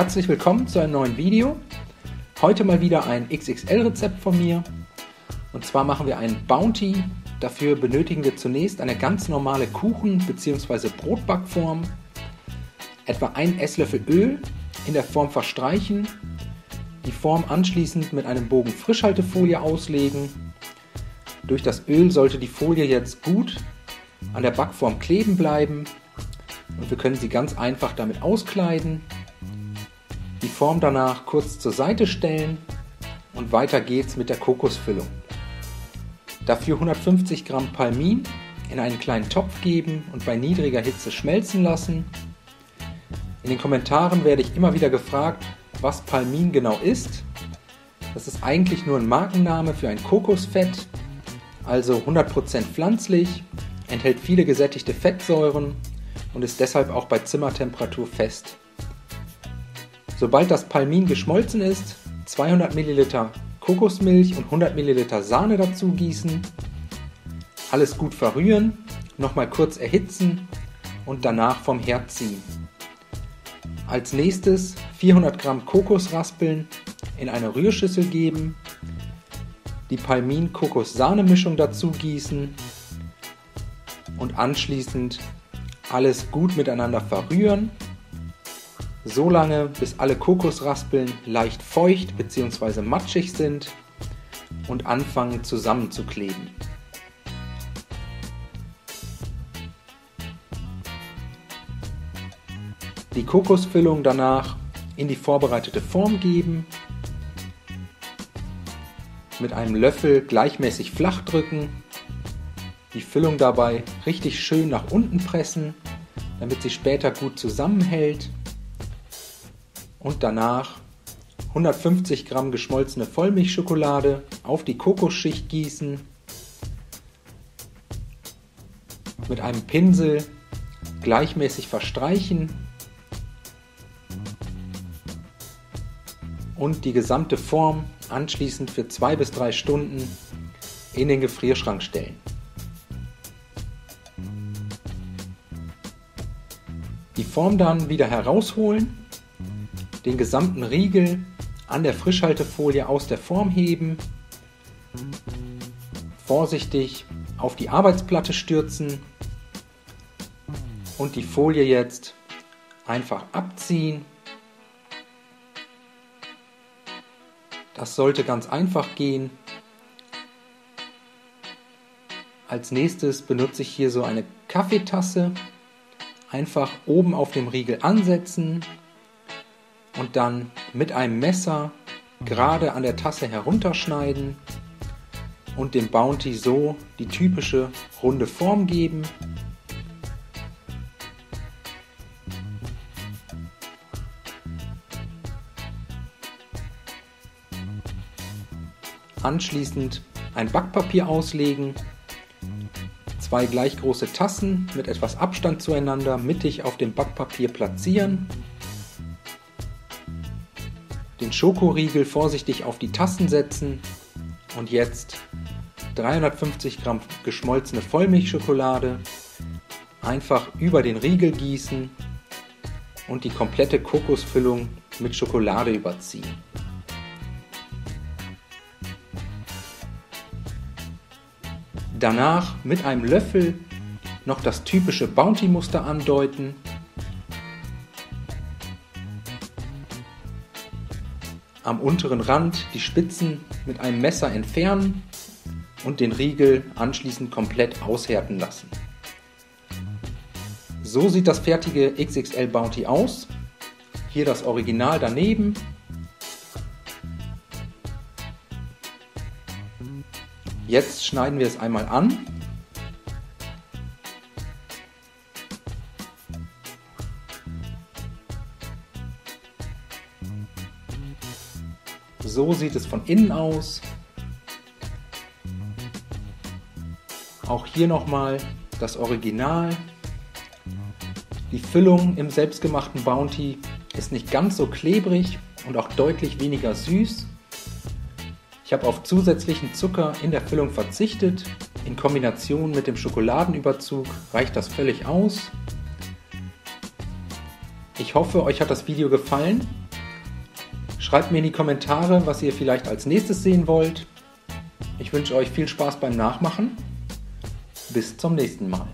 Herzlich willkommen zu einem neuen Video. Heute mal wieder ein XXL-Rezept von mir. Und zwar machen wir einen Bounty. Dafür benötigen wir zunächst eine ganz normale Kuchen- bzw. Brotbackform. Etwa 1 Esslöffel Öl in der Form verstreichen. Die Form anschließend mit einem Bogen Frischhaltefolie auslegen. Durch das Öl sollte die Folie jetzt gut an der Backform kleben bleiben. Und wir können sie ganz einfach damit auskleiden. Die Form danach kurz zur Seite stellen und weiter geht's mit der Kokosfüllung. Dafür 150 Gramm Palmin in einen kleinen Topf geben und bei niedriger Hitze schmelzen lassen. In den Kommentaren werde ich immer wieder gefragt, was Palmin genau ist. Das ist eigentlich nur ein Markenname für ein Kokosfett, also 100% pflanzlich, enthält viele gesättigte Fettsäuren und ist deshalb auch bei Zimmertemperatur fest. Sobald das Palmin geschmolzen ist, 200 ml Kokosmilch und 100 ml Sahne dazu gießen, alles gut verrühren, nochmal kurz erhitzen und danach vom Herd ziehen. Als nächstes 400 Gramm Kokosraspeln in eine Rührschüssel geben, die Palmin-Kokos-Sahne-Mischung dazu gießen und anschließend alles gut miteinander verrühren, so lange bis alle Kokosraspeln leicht feucht bzw. matschig sind und anfangen zusammenzukleben. Die Kokosfüllung danach in die vorbereitete Form geben, mit einem Löffel gleichmäßig flach drücken, die Füllung dabei richtig schön nach unten pressen, damit sie später gut zusammenhält und danach 150 Gramm geschmolzene Vollmilchschokolade auf die Kokosschicht gießen, mit einem Pinsel gleichmäßig verstreichen und die gesamte Form anschließend für 2 bis 3 Stunden in den Gefrierschrank stellen. Die Form dann wieder herausholen, den gesamten Riegel an der Frischhaltefolie aus der Form heben, vorsichtig auf die Arbeitsplatte stürzen und die Folie jetzt einfach abziehen. Das sollte ganz einfach gehen. Als nächstes benutze ich hier so eine Kaffeetasse. Einfach oben auf dem Riegel ansetzen und dann mit einem Messer gerade an der Tasse herunterschneiden und dem Bounty so die typische runde Form geben. Anschließend ein Backpapier auslegen, 2 gleich große Tassen mit etwas Abstand zueinander mittig auf dem Backpapier platzieren, den Schokoriegel vorsichtig auf die Tassen setzen und jetzt 350 Gramm geschmolzene Vollmilchschokolade einfach über den Riegel gießen und die komplette Kokosfüllung mit Schokolade überziehen. Danach mit einem Löffel noch das typische Bounty-Muster andeuten. Am unteren Rand die Spitzen mit einem Messer entfernen und den Riegel anschließend komplett aushärten lassen. So sieht das fertige XXL Bounty aus. Hier das Original daneben. Jetzt schneiden wir es einmal an. So sieht es von innen aus. Auch hier nochmal das Original. Die Füllung im selbstgemachten Bounty ist nicht ganz so klebrig und auch deutlich weniger süß. Ich habe auf zusätzlichen Zucker in der Füllung verzichtet. In Kombination mit dem Schokoladenüberzug reicht das völlig aus. Ich hoffe, euch hat das Video gefallen. Schreibt mir in die Kommentare, was ihr vielleicht als nächstes sehen wollt. Ich wünsche euch viel Spaß beim Nachmachen. Bis zum nächsten Mal.